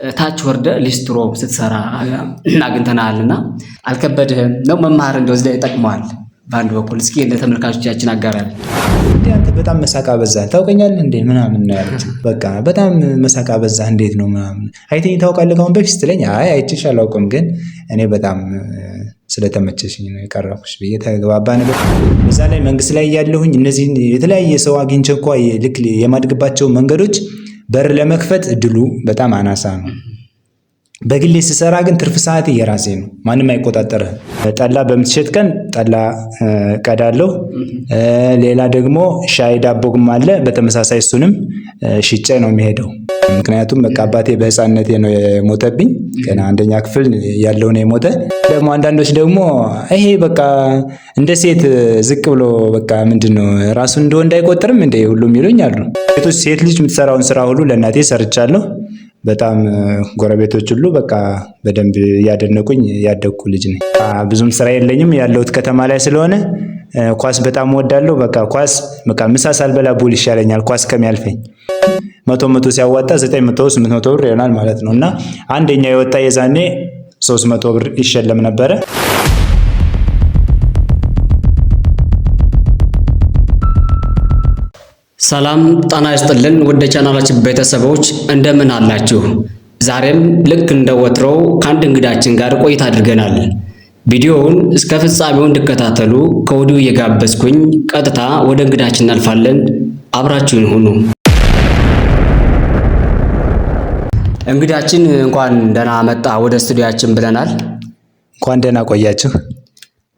ታች ወርደ ሊስትሮ ስትሰራ አግኝተናልና አልከበድህም ነው መማር እንደው እዚህ ላይ ጠቅመዋል። በአንድ በኩል እስኪ ለተመልካቾቻችን አጋራል። አንተ በጣም መሳቃ በዛህ ታውቀኛለህ እንዴ ምናምን ነው ያሉት። በቃ በጣም መሳቃ በዛህ እንዴት ነው ምናምን አይተኝ ታውቃለህ ከአሁን በፊት ስትለኝ አይ አይቼሽ አላውቅም ግን እኔ በጣም ስለተመቸሽኝ ነው የቀረብኩሽ ብዬ ተግባባን። በዛ ላይ መንግስት ላይ ያለሁኝ እነዚህን የተለያየ ሰው አግኝቼ እንኳን ልክ የማድግባቸው መንገዶች በር ለመክፈት እድሉ በጣም አናሳ ነው። በግሌ ስሰራ ግን ትርፍ ሰዓት የራሴ ነው፣ ማንም አይቆጣጠርህም። ጠላ በምትሸጥ ቀን ጠላ ቀዳለሁ። ሌላ ደግሞ ሻይ ዳቦም አለ፣ በተመሳሳይ እሱንም ሽጬ ነው የሚሄደው። ምክንያቱም በቃ አባቴ በህፃንነቴ ነው የሞተብኝ፣ ገና አንደኛ ክፍል ያለው ነው የሞተ። ደግሞ አንዳንዶች ደግሞ ይሄ በቃ እንደ ሴት ዝቅ ብሎ በቃ ምንድነው ራሱን እንደ ወንድ አይቆጥርም እንደ ሁሉም ይሉኛል። ሴት ልጅ የምትሰራውን ስራ ሁሉ ለእናቴ ሰርቻለሁ። በጣም ጎረቤቶች ሁሉ በቃ በደንብ ያደነቁኝ ያደግኩ ልጅ ነኝ። ብዙም ስራ የለኝም፣ ያለሁት ከተማ ላይ ስለሆነ ኳስ በጣም እወዳለሁ። በቃ ኳስ በቃ ምሳ ሳልበላ ቡል ይሻለኛል ኳስ ከሚያልፈኝ። 100 ሲያዋጣ 900 800 ብር ይሆናል ማለት ነው። እና አንደኛ የወጣ የዛኔ 300 ብር ይሸለም ነበረ። ሰላም ጣና ይስጥልን ወደ ቻናላችን ቤተሰቦች እንደምን አላችሁ? ዛሬም ልክ እንደ ወትሮው ከአንድ እንግዳችን ጋር ቆይታ አድርገናል። ቪዲዮውን እስከ ፍጻሜው እንድትከታተሉ ከወዲሁ እየጋበዝኩኝ ቀጥታ ወደ እንግዳችን እናልፋለን። አብራችሁን ሁኑ። እንግዳችን እንኳን ደህና መጣ ወደ ስቱዲያችን ብለናል። እንኳን ደህና ቆያችሁ።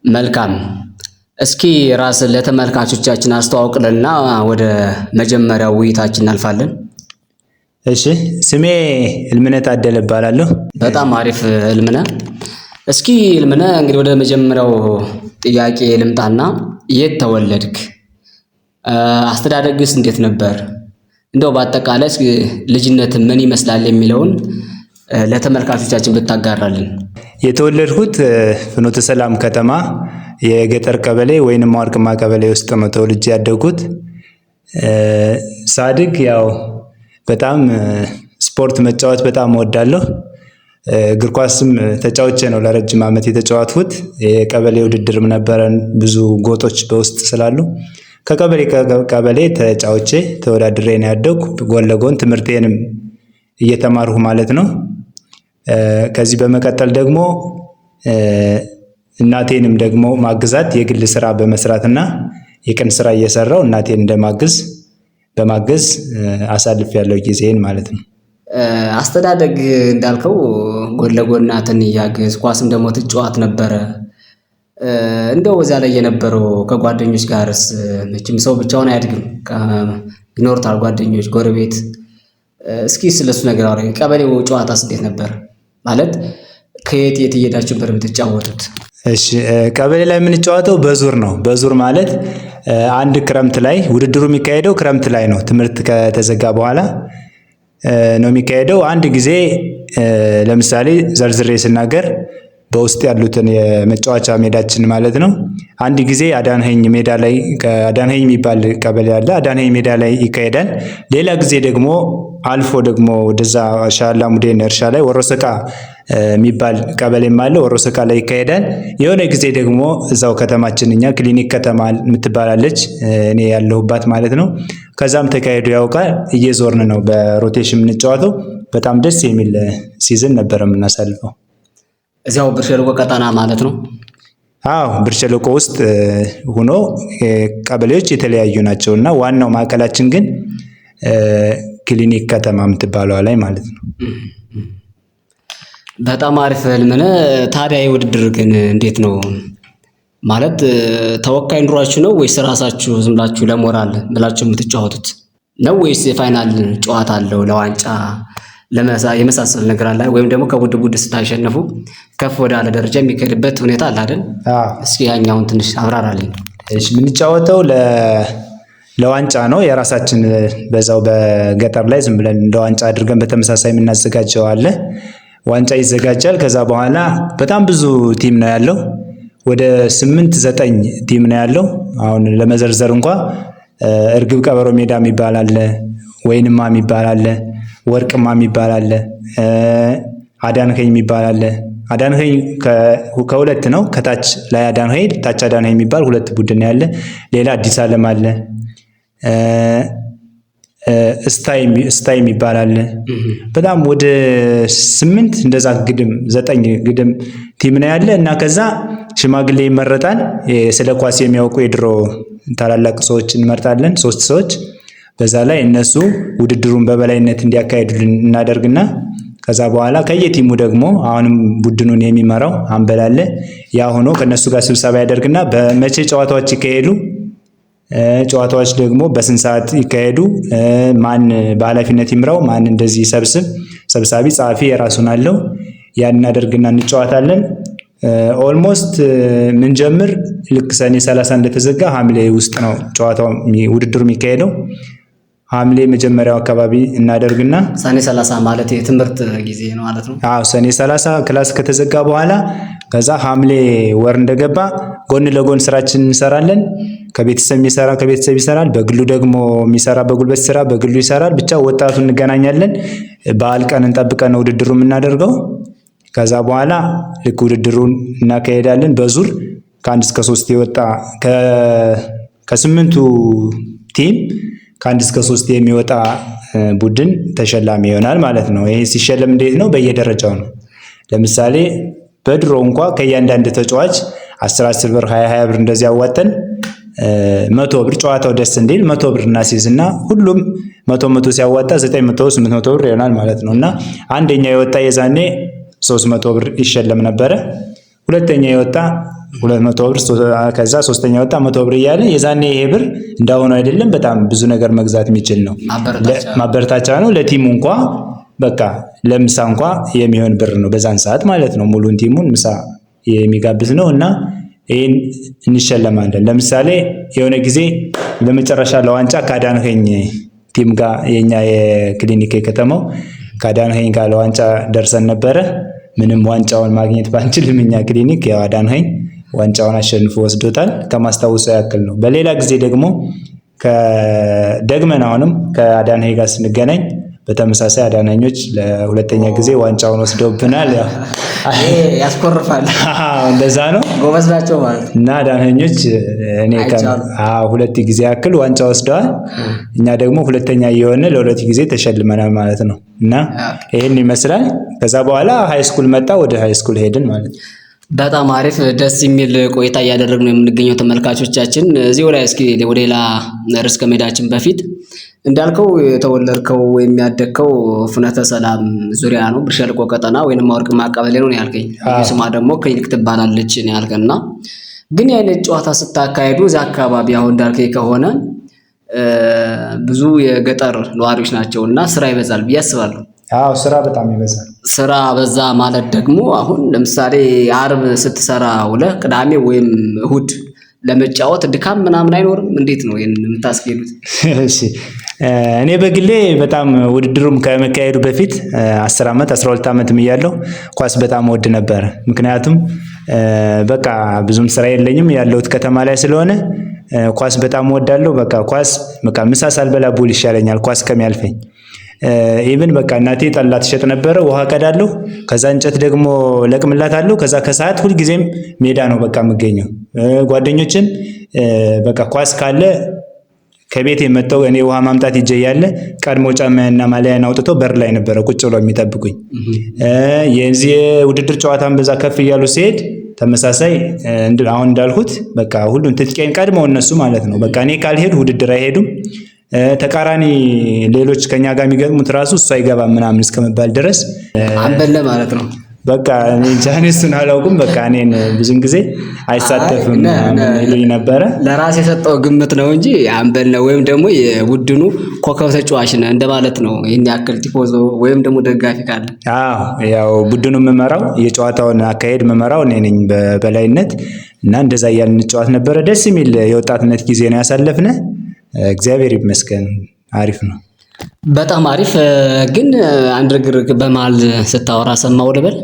መልካም። እስኪ ራስን ለተመልካቾቻችን አስተዋውቅልና ወደ መጀመሪያው ውይይታችን እናልፋለን። እሺ፣ ስሜ እልምነ ታደለ እባላለሁ። በጣም አሪፍ እልምነ። እስኪ እልምነ እንግዲህ ወደ መጀመሪያው ጥያቄ ልምጣና የት ተወለድክ? አስተዳደግስ እንዴት ነበር? እንደው በአጠቃላይ ልጅነት ምን ይመስላል የሚለውን ለተመልካቾቻችን ብታጋራልን። የተወለድኩት ፍኖተ ሰላም ከተማ የገጠር ቀበሌ ወይንም ዋርቅማ ቀበሌ ውስጥ ነው ተወልጄ ያደግኩት። ሳድግ ያው በጣም ስፖርት መጫወት በጣም እወዳለሁ። እግር ኳስም ተጫውቼ ነው ለረጅም ዓመት የተጫወትኩት። የቀበሌ ውድድርም ነበረን፣ ብዙ ጎጦች በውስጥ ስላሉ ከቀበሌ ተጫውቼ ተወዳድሬ ነው ያደግኩ። ጎን ለጎን ትምህርቴንም እየተማርሁ ማለት ነው። ከዚህ በመቀጠል ደግሞ እናቴንም ደግሞ ማግዛት የግል ስራ በመስራትና የቀን ስራ እየሰራው እናቴን በማገዝ አሳልፍ ያለው ጊዜን ማለት ነው። አስተዳደግ እንዳልከው ጎን ለጎን እናትን እያገዝ ኳስም ደግሞ ትጫወት ነበረ። እንደው እዚያ ላይ የነበረው ከጓደኞች ጋርስ መቼም ሰው ብቻውን አያድግም፣ ይኖሩታል ጓደኞች፣ ጎረቤት። እስኪ ስለሱ ነገር አውራ። ቀበሌው ጨዋታስ እንዴት ነበር? ማለት ከየት የት እየሄዳችሁ ነበር የምትጫወቱት? እሺ፣ ቀበሌ ላይ የምንጫወተው በዙር ነው። በዙር ማለት አንድ ክረምት ላይ ውድድሩ የሚካሄደው ክረምት ላይ ነው። ትምህርት ከተዘጋ በኋላ ነው የሚካሄደው። አንድ ጊዜ ለምሳሌ ዘርዝሬ ስናገር በውስጥ ያሉትን የመጫወቻ ሜዳችን ማለት ነው። አንድ ጊዜ አዳንኸኝ ሜዳ ላይ አዳንኸኝ የሚባል ቀበሌ አለ፣ አዳንኸኝ ሜዳ ላይ ይካሄዳል። ሌላ ጊዜ ደግሞ አልፎ ደግሞ ወደዛ ሻላ ሙዴን እርሻ ላይ ወሮሰቃ የሚባል ቀበሌም አለ፣ ወሮሰቃ ላይ ይካሄዳል። የሆነ ጊዜ ደግሞ እዛው ከተማችን እኛ ክሊኒክ ከተማ የምትባላለች እኔ ያለሁባት ማለት ነው። ከዛም ተካሄዱ ያውቃል። እየዞርን ነው በሮቴሽን የምንጫወተው። በጣም ደስ የሚል ሲዝን ነበር የምናሳልፈው። እዚያው ብር ሸለቆ ቀጠና ማለት ነው። አዎ፣ ብር ሸለቆ ውስጥ ሆኖ ቀበሌዎች የተለያዩ ናቸውና ዋናው ማዕከላችን ግን ክሊኒክ ከተማ የምትባለው ላይ ማለት ነው። በጣም አሪፍ እልምነ። ታዲያ የውድድር ግን እንዴት ነው ማለት ተወካይ ኑሯችሁ ነው ወይስ ራሳችሁ ዝም ብላችሁ ለሞራል ብላችሁ የምትጫወቱት ነው ወይስ የፋይናል ጨዋታ አለው ለዋንጫ የመሳሰል ነገር አለ? ወይም ደግሞ ከቡድን ስታሸንፉ ከፍ ወዳለ ደረጃ የሚካሄድበት ሁኔታ አለ አይደል? እስኪ ያኛውን ትንሽ አብራራልኝ። እሺ፣ የምንጫወተው ለዋንጫ ነው። የራሳችን በዛው በገጠር ላይ ዝም ብለን ለዋንጫ አድርገን በተመሳሳይ የምናዘጋጀው አለ። ዋንጫ ይዘጋጃል። ከዛ በኋላ በጣም ብዙ ቲም ነው ያለው። ወደ 8-9 ቲም ነው ያለው። አሁን ለመዘርዘር እንኳን እርግብ ቀበሮ ሜዳ የሚባል አለ፣ ወይንማ የሚባል አለ፣ ወርቅማ የሚባል አለ፣ አዳንኸኝ የሚባል አለ። አዳንኸኝ ከሁለት ነው። ከታች ላይ አዳንኸኝ፣ ታች አዳንኸኝ የሚባል ሁለት ቡድን ያለ። ሌላ አዲስ ዓለም አለ። እስታይ የሚባል አለ። በጣም ወደ 8 እንደዛ ግድም 9 ግድም ቲም ነው ያለ እና ከዛ ሽማግሌ ይመረጣል። ስለ ኳስ የሚያውቁ የድሮ ታላላቅ ሰዎች እንመርጣለን፣ 3 ሰዎች። በዛ ላይ እነሱ ውድድሩን በበላይነት እንዲያካሂዱልን እናደርግና ከዛ በኋላ ከየቲሙ ደግሞ አሁንም ቡድኑን የሚመራው አምበል አለ። ያ ሆኖ ከነሱ ጋር ስብሰባ ያደርግና በመቼ ጨዋታዎች ይካሄዱ፣ ጨዋታዎች ደግሞ በስንት ሰዓት ይካሄዱ፣ ማን በኃላፊነት ይምራው፣ ማን እንደዚህ ሰብሳቢ ጸሐፊ የራሱን አለው። ያን እናደርግና እንጫወታለን። ኦልሞስት ምን ጀምር ልክ ሰኔ 30 እንደተዘጋ ሐምሌ ውስጥ ነው ጨዋታው ውድድሩ የሚካሄደው። ሐምሌ መጀመሪያው አካባቢ እናደርግና ሰኔ 30 ማለት የትምህርት ጊዜ ነው ማለት ነው። አዎ ሰኔ 30 ክላስ ከተዘጋ በኋላ ከዛ ሐምሌ ወር እንደገባ ጎን ለጎን ስራችን እንሰራለን። ከቤተሰብ የሚሰራ ከቤተሰብ ይሰራል፣ በግሉ ደግሞ የሚሰራ በጉልበት ስራ በግሉ ይሰራል። ብቻ ወጣቱ እንገናኛለን። በዓል ቀን እንጠብቀን ውድድሩ የምናደርገው። ከዛ በኋላ ልክ ውድድሩን እናካሄዳለን በዙር ከ1 እስከ 3 የወጣ ከ8ቱ ቲም ከ1 እስከ 3 የሚወጣ ቡድን ተሸላሚ ይሆናል ማለት ነው። ይሄ ሲሸለም እንዴት ነው? በየደረጃው ነው። ለምሳሌ በድሮ እንኳ ከእያንዳንድ ተጫዋች 10 ብር 20 ብር እንደዚህ ያዋጠን 100 ብር ጨዋታው ደስ እንዲል 100 ብር እናስይዝና ሁሉም 100 ሲያዋጣ 900 800 ብር ይሆናል ማለት ነው። እና አንደኛ የወጣ የዛኔ 300 ብር ይሸለም ነበረ። ሁለተኛ የወጣ 200 ብር፣ ከዛ ሶስተኛ የወጣ 100 ብር እያለ የዛኔ ይሄ ብር እንዳሁኑ አይደለም፣ በጣም ብዙ ነገር መግዛት የሚችል ነው። ማበረታቻ ነው ለቲሙ እንኳ በቃ ለምሳ እንኳ የሚሆን ብር ነው በዛን ሰዓት ማለት ነው። ሙሉን ቲሙን ምሳ የሚጋብዝ ነው እና ይሄን እንሸለማለን። ለምሳሌ የሆነ ጊዜ ለመጨረሻ ለዋንጫ ከአዳንኸኝ ቲም ጋር የኛ የክሊኒክ የከተማው ከአዳንኸኝ ጋር ለዋንጫ ደርሰን ነበረ። ምንም ዋንጫውን ማግኘት ባንችልም እኛ ክሊኒክ ያው አዳንኸኝ ዋንጫውን አሸንፎ ወስዶታል። ከማስታወሰው ያክል ነው። በሌላ ጊዜ ደግሞ ደግመን አሁንም ከአዳንኸኝ ጋር ስንገናኝ በተመሳሳይ አዳናኞች ለሁለተኛ ጊዜ ዋንጫውን ወስደውብናል። ያው ያስኮርፋል። እንደዛ ነው። ጎበዝ ናቸው ማለት እና አዳናኞች እኔ ሁለት ጊዜ ያክል ዋንጫ ወስደዋል። እኛ ደግሞ ሁለተኛ እየሆነ ለሁለት ጊዜ ተሸልመናል ማለት ነው። እና ይሄን ይመስላል። ከዛ በኋላ ሃይስኩል መጣ። ወደ ሃይስኩል ሄድን ማለት ነው። በጣም አሪፍ ደስ የሚል ቆይታ እያደረግን ነው የምንገኘው ተመልካቾቻችን። እዚሁ ላይ እስኪ ወደ ሌላ ርዕስ ከመሄዳችን በፊት እንዳልከው የተወለድከው ወይም ያደግከው ፍኖተ ሰላም ዙሪያ ነው፣ ብር ሸለቆ ቀጠና ወይንም ወርቅማ ቀበሌ ነው ያልከኝ። ስሟ ደግሞ ክሊኒክ ትባላለች ነው ያልከና፣ ግን የአይነት ጨዋታ ስታካሄዱ እዛ አካባቢ አሁን እንዳልከኝ ከሆነ ብዙ የገጠር ነዋሪዎች ናቸውና ስራ ይበዛል ብዬ አስባለሁ። አዎ ስራ በጣም ይበዛል። ስራ በዛ ማለት ደግሞ አሁን ለምሳሌ አርብ ስትሰራ ውለህ ቅዳሜ ወይም እሁድ ለመጫወት ድካም ምናምን አይኖርም? እንዴት ነው ይሄን የምታስኬዱት? እሺ እኔ በግሌ በጣም ውድድሩም ከመካሄዱ በፊት 10 ዓመት 12 ዓመትም እያለሁ ኳስ በጣም ወድ ነበር። ምክንያቱም በቃ ብዙም ስራ የለኝም ያለሁት ከተማ ላይ ስለሆነ ኳስ በጣም ወዳለሁ። በቃ ኳስ በቃ ምሳ ሳልበላ ቡል ይሻለኛል ኳስ ከሚያልፈኝ። ኢቭን በቃ እናቴ ጠላ ትሸጥ ነበረ፣ ውሃ ቀዳለሁ፣ ከዛ እንጨት ደግሞ ለቅምላታለሁ። ከዛ ከሰዓት ሁልጊዜም ሜዳ ነው በቃ የምገኘው። ጓደኞችን በቃ ኳስ ካለ ከቤት የመጣው እኔ ውሃ ማምጣት ይጀያለ ቀድሞ ጫማና ማሊያን አውጥተው በር ላይ ነበረ ቁጭ ብለው የሚጠብቁኝ። የዚህ ውድድር ጨዋታን በዛ ከፍ እያሉ ሲሄድ ተመሳሳይ አሁን እንዳልኩት በቃ ሁሉም ትጥቄን ቀድመው እነሱ ማለት ነው። በቃ እኔ ካልሄድ ውድድር አይሄዱም። ተቃራኒ ሌሎች ከኛ ጋር የሚገጥሙት ራሱ እሱ አይገባም ምናምን እስከመባል ድረስ አንበለ ማለት ነው። በቃ እኔ ጃኒስን አላውቅም። በቃ እኔን ብዙን ጊዜ አይሳተፍም ይሉኝ ነበረ። ለራስ የሰጠው ግምት ነው እንጂ አንበል ነው ወይም ደግሞ የቡድኑ ኮከብ ተጫዋች ነው እንደማለት ነው። ይሄን ያክል ቲፎዞ ወይም ደግሞ ደጋፊ ካለ ያው ቡድኑ መመራው የጨዋታውን አካሄድ መመራው እኔ ነኝ በበላይነት እና እንደዛ እያልን እንጫወት ነበረ። ደስ የሚል የወጣትነት ጊዜ ነው ያሳለፍነ። እግዚአብሔር ይመስገን አሪፍ ነው። በጣም አሪፍ። ግን አንድ ግርግር በመሀል ስታወራ ሰማሁ ልበል።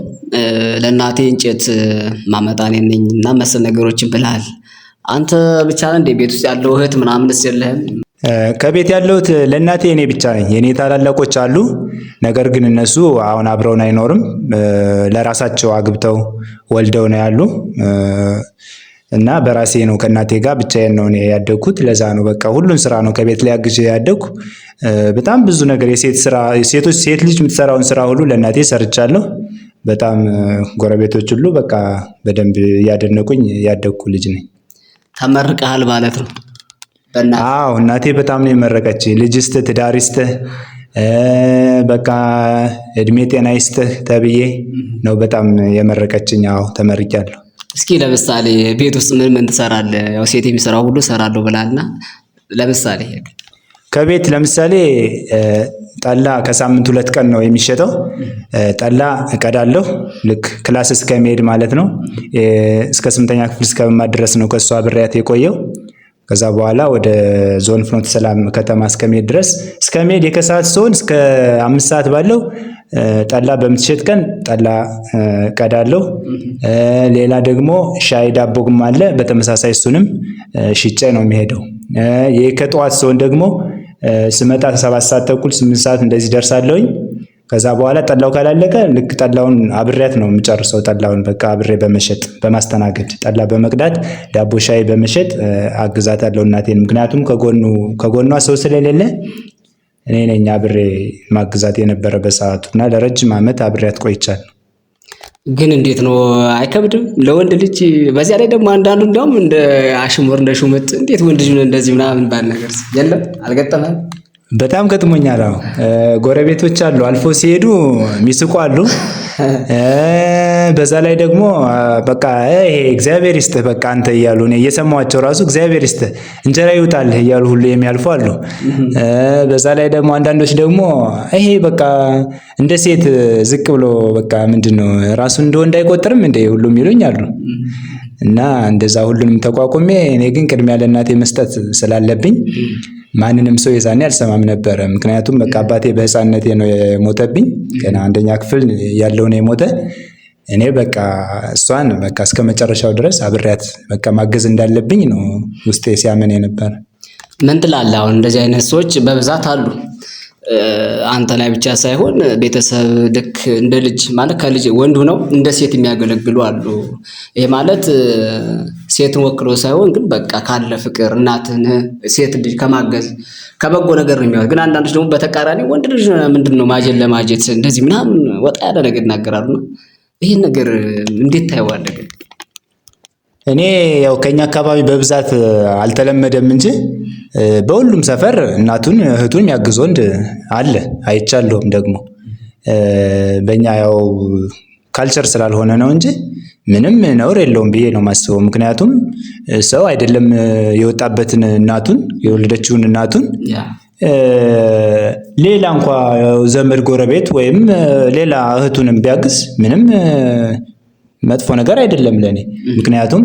ለእናቴ እንጨት ማመጣ እኔ ነኝ እና መሰል ነገሮችን ብለሃል። አንተ ብቻ ነህ እንደ ቤት ውስጥ ያለው እህት ምናምንስ የለህም? ከቤት ያለሁት ለእናቴ እኔ ብቻ ነኝ። የኔ ታላላቆች አሉ፣ ነገር ግን እነሱ አሁን አብረውን አይኖርም። ለራሳቸው አግብተው ወልደው ነው ያሉ እና በራሴ ነው ከእናቴ ጋር ብቻዬን ነው እኔ ያደግኩት። ለዛ ነው በቃ ሁሉን ስራ ነው ከቤት ላይ አግዤ ያደግኩ። በጣም ብዙ ነገር ሴት ልጅ የምትሰራውን ስራ ሁሉ ለእናቴ ሰርቻለሁ። በጣም ጎረቤቶች ሁሉ በቃ በደንብ እያደነቁኝ ያደግኩ ልጅ ነኝ። ተመርቀሃል ማለት ነው? አዎ እናቴ በጣም ነው የመረቀችኝ። ልጅ ይስጥህ፣ ትዳር ይስጥህ፣ በቃ እድሜ ጤና ይስጥህ ተብዬ ነው በጣም የመረቀችኝ። አዎ ተመርቄያለሁ። እስኪ ለምሳሌ ቤት ውስጥ ምን ምን ትሰራለህ? ያው ሴት የሚሰራው ሁሉ እሰራለሁ ብላልና ለምሳሌ ከቤት ለምሳሌ ጠላ ከሳምንት 2 ቀን ነው የሚሸጠው። ጠላ እቀዳለሁ ልክ ክላስ እስከመሄድ ማለት ነው። እስከ 8ኛ ክፍል እስከመማር ድረስ ነው ከሷ አብሬያት የቆየው። ከዛ በኋላ ወደ ዞን ፍኖተ ሰላም ከተማ እስከመሄድ ድረስ እስከመሄድ የከሰዓት ሲሆን እስከ 5 ሰዓት ባለው ጠላ በምትሸጥ ቀን ጠላ ቀዳለሁ። ሌላ ደግሞ ሻይ ዳቦም አለ በተመሳሳይ እሱንም ሽጬ ነው የሚሄደው። ይሄ ከጠዋት ሲሆን ደግሞ ስመጣ 7 ሰዓት ተኩል 8 ሰዓት እንደዚህ ደርሳለሁኝ። ከዛ በኋላ ጠላው ካላለቀ ልክ ጠላውን አብሬያት ነው የምጨርሰው። ጠላውን በቃ አብሬ በመሸጥ በማስተናገድ ጠላ በመቅዳት ዳቦ ሻይ በመሸጥ አግዛታለሁ እናቴን። ምክንያቱም ከጎኗ ሰው ስለሌለ እኔ ነኝ አብሬ ማግዛት የነበረ በሰዓቱ እና ለረጅም ዓመት አብሬያት ቆይቻለሁ። ግን እንዴት ነው አይከብድም ለወንድ ልጅ? በዚያ ላይ ደግሞ አንዳንዱ እንደውም እንደ አሽሙር እንደ ሹመት እንዴት ወንድ ልጅ ነው እንደዚህ ምናምን ባል ነገር የለም አልገጠመም? በጣም ገጥሞኛል። አዎ ጎረቤቶች አሉ አልፎ ሲሄዱ የሚስቁ አሉ። በዛ ላይ ደግሞ በቃ ይሄ እግዚአብሔር ይስጥህ በቃ አንተ እያሉ እኔ እየሰማኋቸው ራሱ እግዚአብሔር ይስጥህ እንጀራ ይውጣልህ እያሉ ሁሉ የሚያልፉ አሉ። በዛ ላይ ደግሞ አንዳንዶች ደግሞ ይሄ በቃ እንደ ሴት ዝቅ ብሎ በቃ ምንድነው ራሱን እንደ ወንድ አይቆጥርም እንደ ሁሉም ይሉኝ አሉ። እና እንደዛ ሁሉንም ተቋቁሜ እኔ ግን ቅድሚያ ለእናቴ መስጠት ስላለብኝ ማንንም ሰው የዛኔ አልሰማም ነበረ። ምክንያቱም በቃ አባቴ በህፃንነቴ ነው የሞተብኝ። ገና 1ኛ ክፍል ያለው ነው የሞተ። እኔ በቃ እሷን በቃ እስከ መጨረሻው ድረስ አብሬያት በቃ ማገዝ እንዳለብኝ ነው ውስጤ ሲያመን የነበረ። ምን ትላለህ? አሁን እንደዚህ አይነት ሰዎች በብዛት አሉ። አንተ ላይ ብቻ ሳይሆን ቤተሰብ ልክ እንደ ልጅ ማለት ከልጅ ወንዱ ነው እንደ ሴት የሚያገለግሉ አሉ። ይሄ ማለት ሴትን ወክሎ ሳይሆን ግን በቃ ካለ ፍቅር እናትን ሴት ልጅ ከማገዝ ከበጎ ነገር ነው የሚያወጥ። ግን አንዳንዶች ደግሞ በተቃራኒ ወንድ ልጅ ምንድነው ማጀት ለማጀት እንደዚህ ምናምን ወጣ ያለ ነገር ይናገራሉ። ይሄን ነገር እንዴት ታየዋለህ? እኔ ያው ከኛ አካባቢ በብዛት አልተለመደም እንጂ በሁሉም ሰፈር እናቱን እህቱን የሚያግዝ ወንድ አለ አይቻለሁም። ደግሞ በእኛ ያው ካልቸር ስላልሆነ ነው እንጂ ምንም ነውር የለውም ብዬ ነው የማስበው። ምክንያቱም ሰው አይደለም የወጣበትን እናቱን የወለደችውን እናቱን ሌላ እንኳ ዘመድ ጎረቤት ወይም ሌላ እህቱንም ቢያግዝ ምንም መጥፎ ነገር አይደለም ለኔ። ምክንያቱም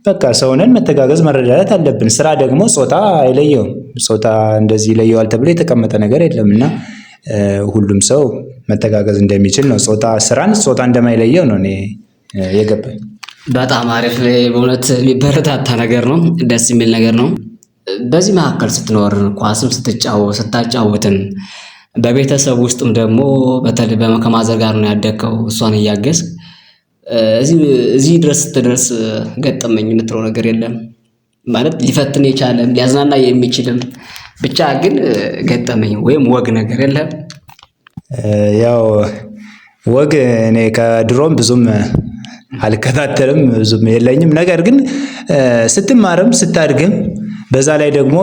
በቃ ሰውነን መተጋገዝ መረዳዳት አለብን። ስራ ደግሞ ጾታ አይለየውም። ጾታ እንደዚህ ይለየዋል ተብሎ የተቀመጠ ነገር የለምና ሁሉም ሰው መተጋገዝ እንደሚችል ነው። ስራን ጾታ እንደማይለየው ነው እኔ የገባኝ። በጣም አሪፍ፣ በእውነት የሚበረታታ ነገር ነው። ደስ የሚል ነገር ነው። በዚህ መካከል ስትኖር ኳስም ስታጫውትም በቤተሰብ ውስጥም ደግሞ በተለይ ከማዘር ጋር ነው ያደግከው እሷን እያገዝክ እዚህ ድረስ ስትደርስ ገጠመኝ የምትለው ነገር የለም? ማለት ሊፈትን የቻለም ሊያዝናና የሚችልም ብቻ ግን ገጠመኝ ወይም ወግ ነገር የለም? ያው ወግ እኔ ከድሮም ብዙም አልከታተልም ብዙም የለኝም። ነገር ግን ስትማርም ስታድግም በዛ ላይ ደግሞ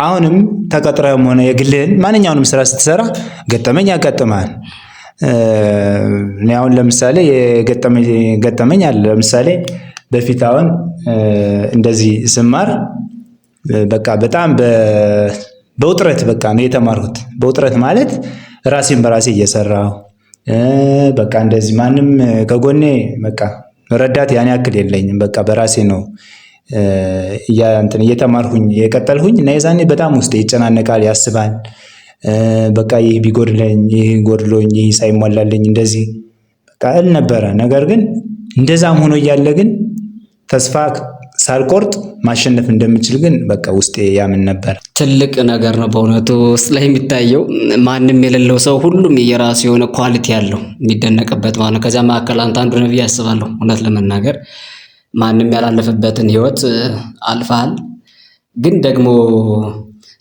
አሁንም ተቀጥረህም ሆነ የግልህን ማንኛውንም ስራ ስትሰራ ገጠመኝ ያጋጥማል። እኔ አሁን ለምሳሌ ገጠመኝ አለ። ለምሳሌ በፊት አሁን እንደዚህ ስማር በቃ በጣም በውጥረት በቃ ነው የተማርኩት። በውጥረት ማለት ራሴን በራሴ እየሰራሁ በቃ እንደዚህ ማንም ከጎኔ በቃ ረዳት ያን ያክል የለኝም። በቃ በራሴ ነው እየተማርኩኝ የቀጠልኩኝ እና የዛኔ በጣም ውስጤ ይጨናነቃል፣ ያስባል። በቃ ይህ ቢጎድለኝ ይህ ጎድሎኝ ይህ ሳይሟላልኝ እንደዚህ በቃ እል ነበረ። ነገር ግን እንደዛም ሆኖ እያለ ግን ተስፋ ሳልቆርጥ ማሸነፍ እንደምችል ግን በቃ ውስጤ ያምን ነበር። ትልቅ ነገር ነው በእውነቱ ውስጥ ላይ የሚታየው። ማንም የሌለው ሰው ሁሉም የራሱ የሆነ ኳሊቲ ያለው የሚደነቅበት ማለት ነው። ከዚያ መካከል አንተ አንዱ ነህ ብዬ አስባለሁ። እውነት ለመናገር ማንም ያላለፈበትን ህይወት አልፈሃል። ግን ደግሞ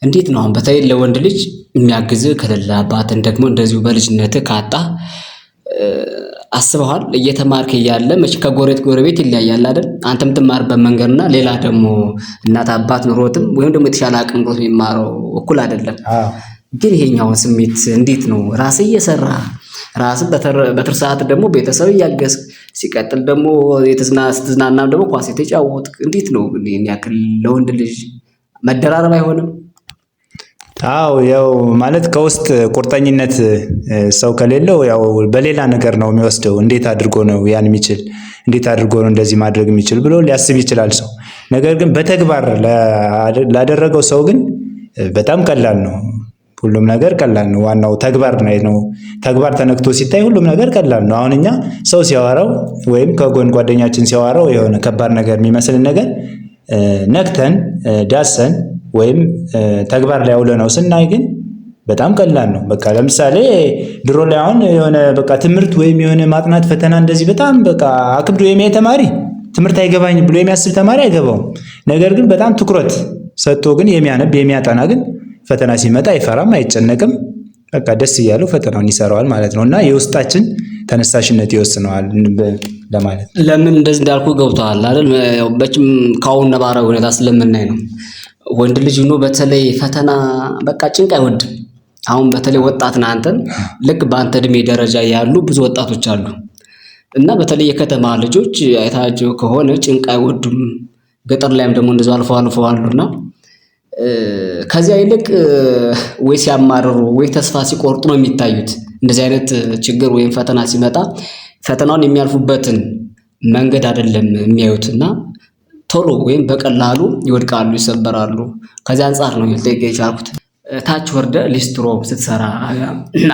እንዴት ነው አሁን በተለይ ለወንድ ልጅ የሚያግዝህ ከሌለ አባትን ደግሞ እንደዚሁ በልጅነትህ ካጣ አስበዋል። እየተማርክ እያለ መቼ ከጎረቤት ይለያያል አይደል? አንተ የምትማርበት መንገድና ሌላ ደግሞ እናት አባት ኑሮትም ወይም ደግሞ የተሻለ አቅም ኑሮት የሚማረው እኩል አይደለም። ግን ይሄኛውን ስሜት እንዴት ነው ራስህ እየሰራ ራስህ በትርፍ ሰዓት ደግሞ ቤተሰብ እያገዝክ ሲቀጥል ደግሞ ስትዝናናም ደግሞ ኳስ የተጫወትክ እንዴት ነው ይሄን ያክል ለወንድ ልጅ መደራረብ አይሆንም? አዎ ያው ማለት ከውስጥ ቁርጠኝነት ሰው ከሌለው ያው በሌላ ነገር ነው የሚወስደው። እንዴት አድርጎ ነው ያን የሚችል እንዴት አድርጎ ነው እንደዚህ ማድረግ የሚችል ብሎ ሊያስብ ይችላል ሰው። ነገር ግን በተግባር ላደረገው ሰው ግን በጣም ቀላል ነው። ሁሉም ነገር ቀላል ነው። ዋናው ተግባር ነው። ተግባር ተነክቶ ሲታይ ሁሉም ነገር ቀላል ነው። አሁን እኛ ሰው ሲያወራው ወይም ከጎን ጓደኛችን ሲያወራው የሆነ ከባድ ነገር የሚመስልን ነገር ነክተን ዳሰን ወይም ተግባር ላይ አውለነው ስናይ ግን በጣም ቀላል ነው። በቃ ለምሳሌ ድሮ ላይ አሁን የሆነ በቃ ትምህርት ወይም የሆነ ማጥናት ፈተና እንደዚህ በጣም በቃ አክብዶ የሚያይ ተማሪ ትምህርት አይገባኝ ብሎ የሚያስብ ተማሪ አይገባውም። ነገር ግን በጣም ትኩረት ሰጥቶ ግን የሚያነብ የሚያጠና ግን ፈተና ሲመጣ አይፈራም፣ አይጨነቅም። በቃ ደስ እያለው ፈተናውን ይሰራዋል ማለት ነው። እና የውስጣችን ተነሳሽነት ይወስነዋል ለማለት ለምን እንደዚህ እንዳልኩ ገብተዋል አይደል? በጭም ካሁን ነባራዊ ሁኔታ ስለምናይ ነው። ወንድ ልጅ ሆኖ በተለይ ፈተና በቃ ጭንቅ አይወድም። አሁን በተለይ ወጣት ነህ አንተን ልክ በአንተ እድሜ ደረጃ ያሉ ብዙ ወጣቶች አሉ እና በተለይ የከተማ ልጆች አይታቸው ከሆነ ጭንቅ አይወዱም። ገጠር ላይም ደግሞ እንደዚሁ አልፎ አሉና ከዚያ ይልቅ ወይ ሲያማርሩ ወይ ተስፋ ሲቆርጡ ነው የሚታዩት። እንደዚህ አይነት ችግር ወይም ፈተና ሲመጣ ፈተናውን የሚያልፉበትን መንገድ አይደለም የሚያዩትና ቶሎ ወይም በቀላሉ ይወድቃሉ፣ ይሰበራሉ። ከዚያ አንጻር ነው ልጠይቅ የቻልኩት። ታች ወርደ ሊስትሮ ስትሰራ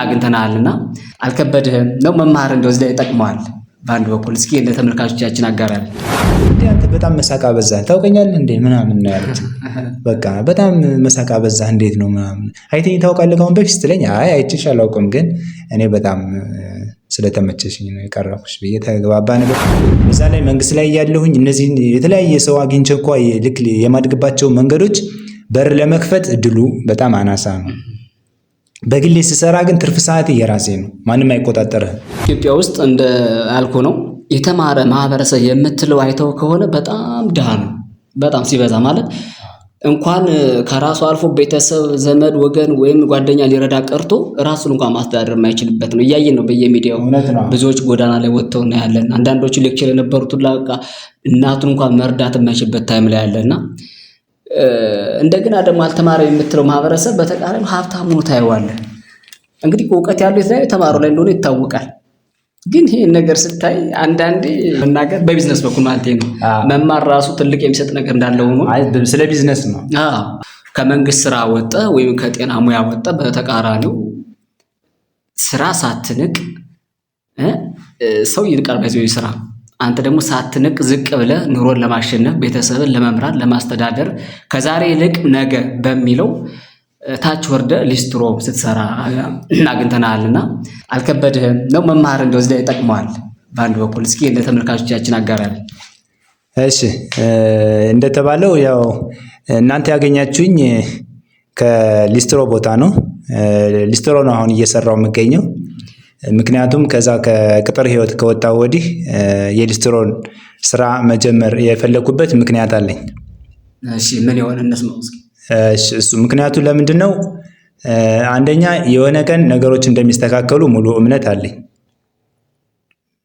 አግኝተናልና አልከበድህም ነው? መማር እንደው እዚህ ላይ ይጠቅመዋል በአንድ በኩል እስኪ ለተመልካቾቻችን አጋራል። እንዴ አንተ በጣም መሳቃ በዛህ ታውቀኛለህ እንዴ ምናምን ነው ያሉት። በቃ በጣም መሳቃ በዛህ እንዴት ነው ምናምን አይተኝ ታውቃለህ ከአሁን በፊት ስትለኝ አይ አይቼሽ አላውቅም ግን እኔ በጣም ስለተመቸሽኝ ነው የቀረብኩሽ ብዬ ተግባባን። በዛ ላይ መንግስት ላይ ያለሁኝ እነዚህን የተለያየ ሰው አግኝቼ እንኳ ልክ የማድግባቸው መንገዶች በር ለመክፈት እድሉ በጣም አናሳ ነው። በግሌ ስሰራ ግን ትርፍ ሰዓት የራሴ ነው፣ ማንም አይቆጣጠርህም። ኢትዮጵያ ውስጥ እንደ አልኩ ነው የተማረ ማህበረሰብ የምትለው አይተው ከሆነ በጣም ድሃ ነው። በጣም ሲበዛ ማለት እንኳን ከራሱ አልፎ ቤተሰብ፣ ዘመድ፣ ወገን ወይም ጓደኛ ሊረዳ ቀርቶ ራሱን እንኳን ማስተዳደር የማይችልበት ነው። እያየን ነው በየሚዲያው ብዙዎች ጎዳና ላይ ወጥተው እናያለን። አንዳንዶቹ ሌክቸር የነበሩት ሁላ እናቱን እንኳን መርዳት የማይችልበት ታይም ላይ ያለና እንደገና ደግሞ አልተማረ የምትለው ማህበረሰብ በተቃራኒው ሀብታም ሆኖ ታየዋለህ። እንግዲህ እውቀት ያለው የተለያዩ ተማሩ ላይ እንደሆነ ይታወቃል። ግን ይሄን ነገር ስታይ አንዳንዴ መናገር በቢዝነስ በኩል ማለት ነው መማር ራሱ ትልቅ የሚሰጥ ነገር እንዳለው ሆኖ ስለ ቢዝነስ ነው። ከመንግስት ስራ ወጣ ወይም ከጤና ሙያ ወጣ በተቃራኒው ስራ ሳትንቅ ሰው ይልቃል በዚህ ስራ። አንተ ደግሞ ሳትንቅ ዝቅ ብለህ ኑሮን ለማሸነፍ ቤተሰብን ለመምራት ለማስተዳደር ከዛሬ ይልቅ ነገ በሚለው ታች ወርደ ሊስትሮ ስትሰራ አግኝተናልና አልከበድህም ነው? መማር እንደው እዚህ ላይ ይጠቅመዋል በአንድ በኩል እስኪ ለተመልካቾቻችን አጋራል። እሺ እንደተባለው ያው እናንተ ያገኛችሁኝ ከሊስትሮ ቦታ ነው። ሊስትሮ ነው አሁን እየሰራው የምገኘው። ምክንያቱም ከዛ ከቅጥር ህይወት ከወጣው ወዲህ የሊስትሮን ስራ መጀመር የፈለኩበት ምክንያት አለኝ። እሺ ምን ይሆን እንስማው እስኪ። እሱ ምክንያቱ ለምንድን ነው? አንደኛ የሆነ ቀን ነገሮች እንደሚስተካከሉ ሙሉ እምነት አለኝ።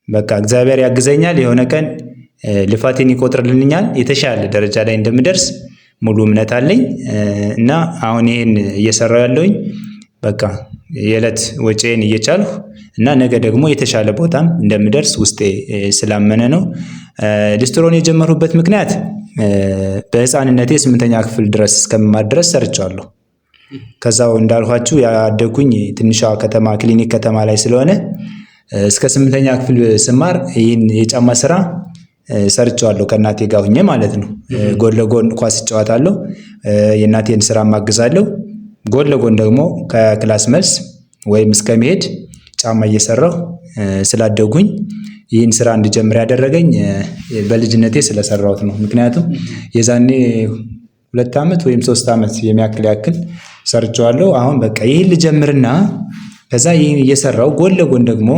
በቃ እግዚአብሔር ያግዘኛል፣ የሆነ ቀን ልፋቴን ይቆጥርልኛል፣ የተሻለ ደረጃ ላይ እንደምደርስ ሙሉ እምነት አለኝ እና አሁን ይሄን እየሰራው ያለውኝ በቃ የዕለት ወጪዬን እየቻልሁ እና ነገ ደግሞ የተሻለ ቦታም እንደምደርስ ውስጤ ስላመነ ነው። ሊስትሮን የጀመርሁበት ምክንያት በህፃንነቴ 8ኛ ክፍል ድረስ እስከምማር ድረስ ሰርቻለሁ። ከዛው እንዳልኋችሁ ያደጉኝ ትንሿ ከተማ ክሊኒክ ከተማ ላይ ስለሆነ እስከ 8ኛ ክፍል ስማር ይህን የጫማ ስራ ሰርቼዋለሁ ከእናቴ ጋር ሁኜ ማለት ነው። ጎን ለጎን ኳስ እጫወታለሁ፣ የእናቴን ስራ ማግዛለሁ። ጎን ለጎን ደግሞ ከክላስ መልስ ወይም እስከመሄድ ጫማ እየሰራሁ ስላደጉኝ ይህን ስራ እንድጀምር ያደረገኝ በልጅነቴ ስለሰራሁት ነው። ምክንያቱም የዛኔ 2 ዓመት ወይም 3 ዓመት ያክል ሰርቼዋለሁ። አሁን በቃ ይህን ልጀምርና ከዛ ይህን እየሰራሁ ጎን ለጎን ደግሞ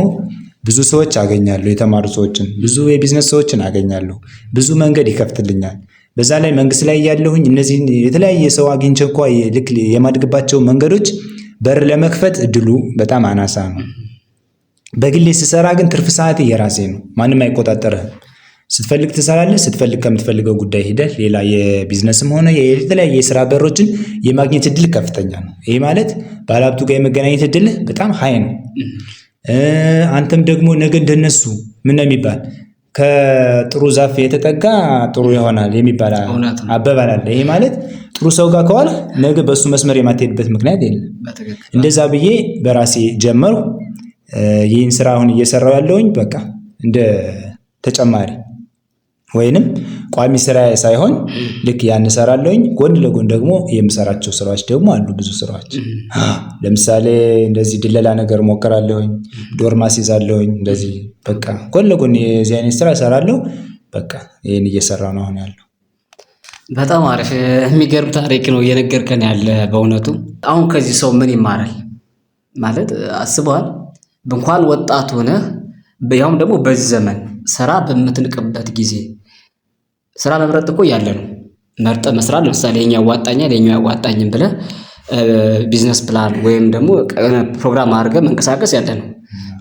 ብዙ ሰዎች አገኛለሁ፣ የተማሩ ሰዎችን፣ ብዙ የቢዝነስ ሰዎችን አገኛለሁ። ብዙ መንገድ ይከፍትልኛል። በዛ ላይ መንግስት ላይ ያለሁኝ እነዚህን የተለያየ ሰው አግኝቼ እንኳ ልክ የማድግባቸው መንገዶች በር ለመክፈት እድሉ በጣም አናሳ ነው። በግሌ ስሰራ ግን ትርፍ ሰዓቴ የራሴ ነው፣ ማንም አይቆጣጠርህም። ስትፈልግ ትሰራለህ፣ ስትፈልግ ከምትፈልገው ጉዳይ ሄደህ ሌላ የቢዝነስም ሆነ የተለያየ የስራ በሮችን የማግኘት እድል ከፍተኛ ነው። ይሄ ማለት ባለሀብቱ ጋር የመገናኘት እድልህ በጣም ሀይ ነው። አንተም ደግሞ ነገ እንደነሱ ምን ነው የሚባል ከጥሩ ዛፍ የተጠጋ ጥሩ ይሆናል የሚባል አባባል አለ። ይሄ ማለት ጥሩ ሰው ጋር ከዋልህ ነገ በሱ መስመር የማትሄድበት ምክንያት የለም። እንደዛ ብዬ በራሴ ጀመርኩ። ይህን ስራ አሁን እየሰራው ያለውኝ በቃ እንደ ተጨማሪ ወይንም ቋሚ ስራ ሳይሆን ልክ ያን እሰራለሁኝ። ጎን ለጎን ደግሞ የምሰራቸው ስራዎች ደግሞ አሉ፣ ብዙ ስራዎች። ለምሳሌ እንደዚህ ድለላ ነገር ሞክራለሁኝ፣ ዶርም አስይዛለሁኝ። እንደዚህ በቃ ጎን ለጎን የዚህ አይነት ስራ እሰራለሁ። በቃ ይህን እየሰራሁ ነው አሁን ያለው። በጣም አሪፍ የሚገርም ታሪክ ነው እየነገርከን ያለ። በእውነቱ አሁን ከዚህ ሰው ምን ይማራል ማለት አስበዋል? እንኳን ወጣት ሆነህ ያውም ደግሞ በዚህ ዘመን ስራ በምትንቅበት ጊዜ ስራ መምረጥ እኮ ያለ ነው። መርጠ መስራት ለምሳሌ የኛ ያዋጣኛል የኛ ያዋጣኝም ብለህ ቢዝነስ ፕላን ወይም ደግሞ ፕሮግራም አድርገህ መንቀሳቀስ ያለ ነው።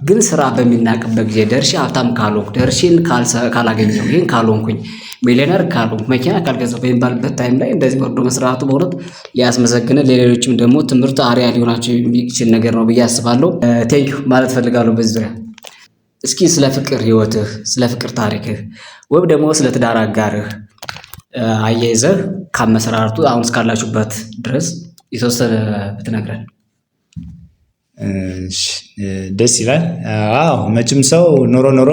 ግን ስራ በሚናቅበት ጊዜ ደርሼ ሀብታም ካልሆንኩ፣ ደርሼን ካላገኘሁ፣ ይህን ካልሆንኩኝ፣ ሚሊዮነር ካልሆንኩ፣ መኪና ካልገዛሁ በሚባልበት ታይም ላይ እንደዚህ ወርዶ መስራቱ በእውነት ሊያስመሰግን ለሌሎችም ደግሞ ትምህርት አርአያ ሊሆናቸው የሚችል ነገር ነው ብዬ አስባለሁ። ቴንኪው ማለት ፈልጋለሁ በዚህ ዙሪያ። እስኪ ስለ ፍቅር ህይወትህ፣ ስለ ፍቅር ታሪክህ ወይም ደግሞ ስለ ትዳር አጋርህ አያይዘህ ካመሰራረቱ አሁን እስካላችሁበት ድረስ የተወሰነ ብትነግረን። ደስ ይላል። አዎ መቼም ሰው ኖሮ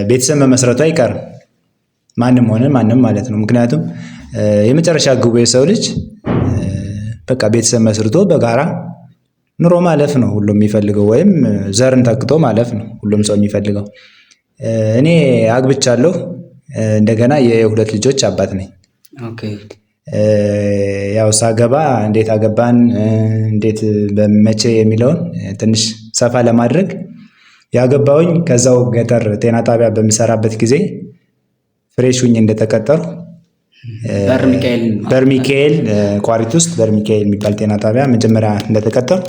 ቤተሰብ መመስረቱ አይቀርም፣ ማንም ሆነ ማንም ማለት ነው። ምክንያቱም የመጨረሻ ግቡ የሰው ልጅ በቃ ቤተሰብ መስርቶ በጋራ ኑሮ ማለፍ ነው ሁሉም የሚፈልገው፣ ወይም ዘርን ተክቶ ማለፍ ነው ሁሉም ሰው የሚፈልገው። እኔ አግብቻለሁ፣ እንደገና የ2 ልጆች አባት ነኝ። ያው ሳገባ እንዴት አገባን፣ እንዴት በመቼ የሚለውን ትንሽ ሰፋ ለማድረግ ያገባውኝ ከዛው ገጠር ጤና ጣቢያ በምሰራበት ጊዜ ፍሬሽ ሁኜ እንደተቀጠሩ በርሚካኤል ቋሪት ውስጥ በርሚካኤል የሚባል ጤና ጣቢያ መጀመሪያ እንደተቀጠሩ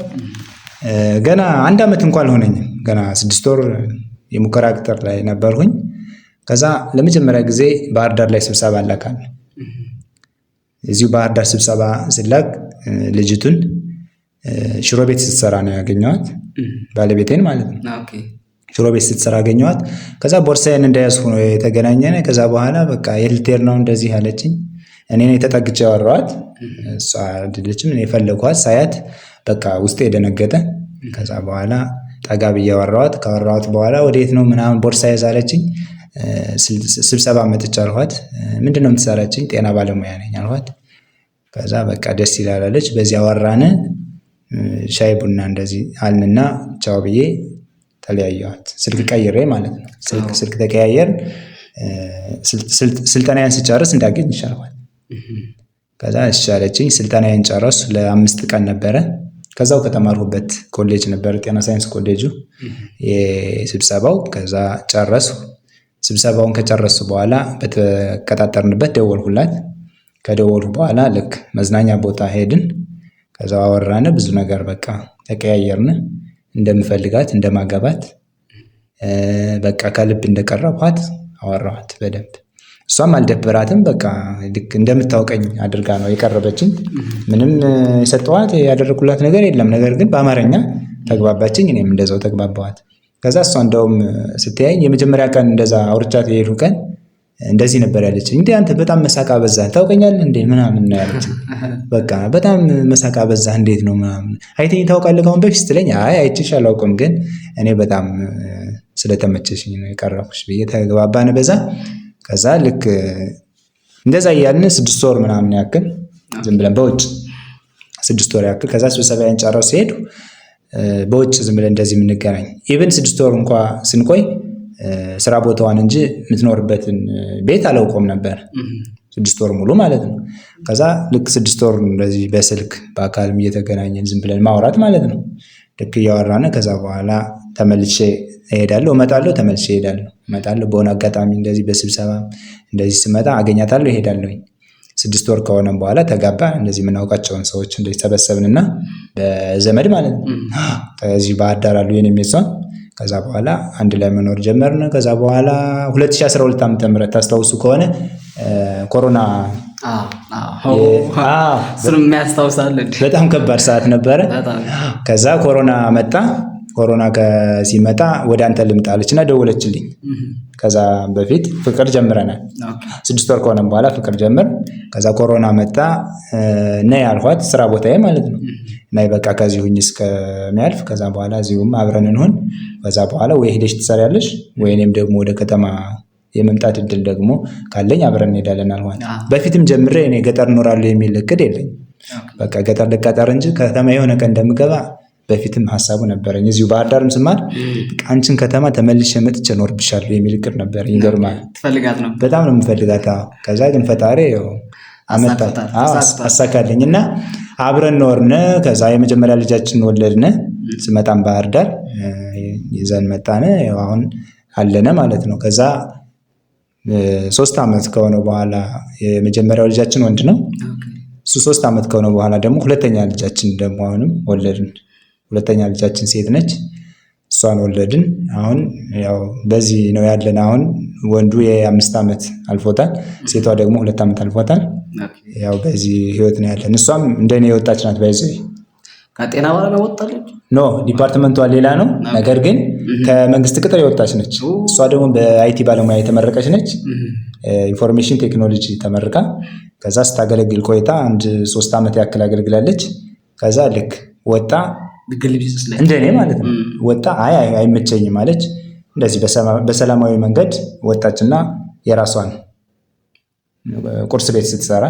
ገና 1 ዓመት እንኳን አልሆነኝም። ገና 6 ወር የሙከራ ቅጥር ላይ ነበርሁኝ። ከዛ ለመጀመሪያ ጊዜ ባህር ዳር ላይ ስብሰባ አላካል። እዚሁ ባህር ዳር ስብሰባ ስላክ ልጅቱን ሽሮ ቤት ስትሰራ ነው ያገኘኋት፣ ባለቤቴን ማለት ነው። ሽሮ ቤት ስትሰራ አገኘኋት። ከዛ ቦርሳዬን እንደያዝኩ ነው የተገናኘን። ከዛ በኋላ በቃ የልቴር ነው እንደዚህ አለችኝ። እኔ ተጠግቼ ያወራኋት፣ እሷ አይደለችም። እኔ የፈለኳት ሳያት በቃ ውስጤ የደነገጠ። ከዛ በኋላ ጠጋ ብዬ አወራኋት። ካወራኋት በኋላ ወዴት ነው ምናምን ቦርሳ ያዛለችኝ። ስብሰባ መጥቻ አልኋት። ምንድነው የምትሰራችኝ? ጤና ባለሙያ ነኝ አልኋት። ከዛ በቃ ደስ ይላል አለች። በዚህ አወራን፣ ሻይ ቡና እንደዚህ አልንና ቻው ብዬ ተለያየኋት። ስልክ ቀይሬ ማለት ነው። ስልክ ተቀያየርን። ስልጠናዬን ስጨርስ እንዳገኝ ይሻልኳል። ከዛ እሺ አለችኝ። ስልጠናዬን ጨረሱ። ለ5 ቀን ነበረ። ከዛው ከተማርሁበት ኮሌጅ ነበር፣ ጤና ሳይንስ ኮሌጁ የስብሰባው። ከዛ ጨረሱ። ስብሰባውን ከጨረሱ በኋላ በተቀጣጠርንበት ደወልሁላት። ከደወልሁ በኋላ ልክ መዝናኛ ቦታ ሄድን። ከዛ አወራን፣ ብዙ ነገር በቃ ተቀያየርን። እንደምፈልጋት እንደማገባት በቃ ከልብ እንደቀረብኋት አወራኋት በደንብ። እሷም አልደበራትም። በቃ ልክ እንደምታውቀኝ አድርጋ ነው የቀረበችኝ። ምንም የሰጠኋት ያደረኩላት ነገር የለም። ነገር ግን በአማርኛ ተግባባችኝ፣ እኔም እንደዛው ተግባባኋት። ከዛ እሷ እንደውም ስትያኝ የመጀመሪያ ቀን እንደዛ አውርቻት የሄዱ ቀን እንደዚህ ነበር ያለችኝ። እንዴ አንተ በጣም መሳቅ አበዛህ፣ ታውቀኛለህ እንዴ ምናምን ነው ያለችኝ። በቃ በጣም መሳቅ አበዛህ፣ እንዴት ነው ምናምን። አይተኸኝ ታውቃለህ ከአሁን በፊት ስትለኝ፣ አይ አይቼሽ አላውቅም፣ ግን እኔ በጣም ስለተመቸሽኝ ነው የቀረብኩሽ ብዬ ተግባባን በዛ። ከዛ ልክ እንደዛ እያልን 6 ወር ምናምን ያክል ዝም ብለን በውጭ 6 ወር ያክል ከዛ ስብሰባዬን ጨረው ሲሄዱ በውጭ ዝም ብለን እንደዚህ የምንገናኝ ኢቭን 6 ወር እንኳ ስንቆይ ስራ ቦታዋን እንጂ የምትኖርበትን ቤት አላውቀውም ነበር 6 ወር ሙሉ ማለት ነው። ከዛ ልክ 6 ወር እንደዚህ በስልክ በአካልም እየተገናኘን ዝም ብለን ማውራት ማለት ነው። ልክ እያወራን ከዛ በኋላ ተመልሼ እሄዳለሁ እመጣለሁ ተመልሼ እመጣለሁ። በሆነ አጋጣሚ እንደዚህ በስብሰባ እንደዚህ ስመጣ አገኛታለሁ እሄዳለሁ። 6 ወር ከሆነም በኋላ ተጋባ። እንደዚህ የምናውቃቸውን ሰዎች እንደዚህ ሰበሰብንና በዘመድ ማለት ነው ከዚህ ባህር ዳር አሉ የኔ ቤተሰብ። ከዛ በኋላ አንድ ላይ መኖር ጀመርን። ከዛ በኋላ 2012 ዓ.ም ታስታውሱ ከሆነ ኮሮና እሱንም የሚያስታውሳል። በጣም ከባድ ሰዓት ነበረ። ከዛ ኮሮና መጣ። ኮሮና ሲመጣ ወደ አንተ ልምጣለችና ደወለችልኝ። ከዛ በፊት ፍቅር ጀምረናል። 6 ወር ከሆነም በኋላ ፍቅር ጀመር። ከዛ ኮሮና መጣ ነይ አልኳት፣ ስራ ቦታዬ ማለት ነው። ነይ በቃ ከዚህ ሁኝ እስከሚያልፍ፣ ከዛ በኋላ እዚሁም አብረን እንሆን። ከዛ በኋላ ወይ ሄደሽ ትሰሪያለሽ ወይ እኔም ደግሞ ወደ ከተማ የመምጣት እድል ደግሞ ካለኝ አብረን እንሄዳለን አልኳት። በፊትም ጀምሬ እኔ ገጠር እኖራለሁ የሚል እቅድ የለኝም። በቃ ገጠር ልቀጠር እንጂ ከተማ የሆነ ቀን እንደምገባ በፊትም ሀሳቡ ነበረኝ። እዚሁ ባህር ዳርም ስማር አንቺን ከተማ ተመልሼ መጥቼ እኖርብሻለሁ የሚል እቅድ ነበረኝ። ይገርማል። ትፈልጋት ነው? በጣም ነው የምፈልጋት። ከዛ ግን ፈጣሪ አመጣት አሳካልኝ እና አብረን ኖርነ። ከዛ የመጀመሪያ ልጃችንን ወለድነ። ስመጣም ባህር ዳር ይዘን መጣነ። አሁን አለነ ማለት ነው። ከዛ 3 ዓመት ከሆነው በኋላ የመጀመሪያው ልጃችን ወንድ ነው። እሱ 3 ዓመት ከሆነው በኋላ ደግሞ ሁለተኛ ልጃችን ደግሞ አሁንም ወለድን። ሁለተኛ ልጃችን ሴት ነች። እሷን ወለድን። አሁን ያው በዚህ ነው ያለን። አሁን ወንዱ የ5 ዓመት አልፎታል፣ ሴቷ ደግሞ 2 ዓመት አልፎታል። ያው በዚህ ህይወት ነው ያለን። እሷም እንደኔ የወጣች ናት። ባይዘይ ከጤና ባለ ወጣለች። ኖ ዲፓርትመንቷ ሌላ ነው፣ ነገር ግን ከመንግስት ቅጥር የወጣች ነች። እሷ ደግሞ በአይቲ ባለሙያ የተመረቀች ነች። ኢንፎርሜሽን ቴክኖሎጂ ተመርቃ ከዛ ስታገለግል ቆይታ 3 ዓመት ያክል አገልግላለች። ከዛ ልክ ወጣ እንደኔ ማለት ነው። ወጣ አይመቸኝም አለች። እንደዚህ በሰላማዊ መንገድ ወጣችና የራሷን ቁርስ ቤት ስትሰራ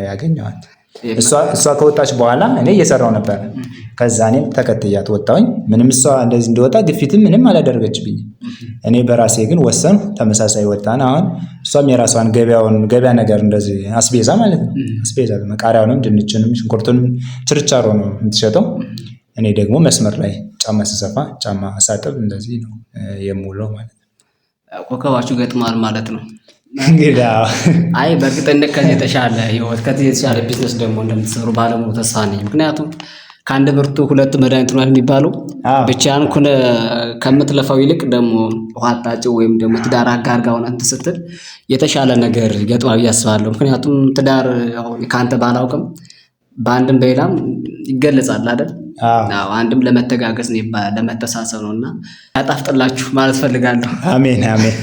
ያገኘዋት። እሷ ከወጣች በኋላ እኔ እየሰራው ነበር። ከዛ እኔም ተከትያት ወጣሁኝ። ምንም እሷ እንደዚህ እንደወጣ ግፊትም ምንም አላደረገችብኝ። እኔ በራሴ ግን ወሰንኩ። ተመሳሳይ ወጣን። አሁን እሷም የራሷን ገበያ ነገር እንደዚህ አስቤዛ ማለት ነው። አስቤዛ ቃሪያውንም፣ ድንችንም፣ ሽንኩርቱንም ችርቻሮ ነው የምትሸጠው። እኔ ደግሞ መስመር ላይ ጫማ ስሰፋ ጫማ ሳጥብ እንደዚህ ነው የምውለው ማለት ነው። ኮከባችሁ ገጥሟል ማለት ነው። እንግዲህ አይ በእርግጠኝነት ከዚህ የተሻለ ህይወት ከዚህ የተሻለ ቢዝነስ ደግሞ እንደምትሰሩ ባለሙሉ ተስፋ ነኝ። ምክንያቱም ከአንድ ብርቱ 2 መድኃኒት ነው የሚባለው። ብቻህን ከምትለፋው ይልቅ ደግሞ ውሃ አጣጭው ወይም ደግሞ ትዳር አጋር ጋር ሆነህ እንትን ስትል የተሻለ ነገር ይገጥማል ብዬ አስባለሁ። ምክንያቱም ትዳር ከአንተ ባላውቅም በአንድም በሌላም ይገለጻል አይደል? አንድም ለመተጋገዝ ነው ይባላል፣ ለመተሳሰብ ነውና ያጣፍጥላችሁ ማለት ፈልጋለሁ። አሜን አሜን።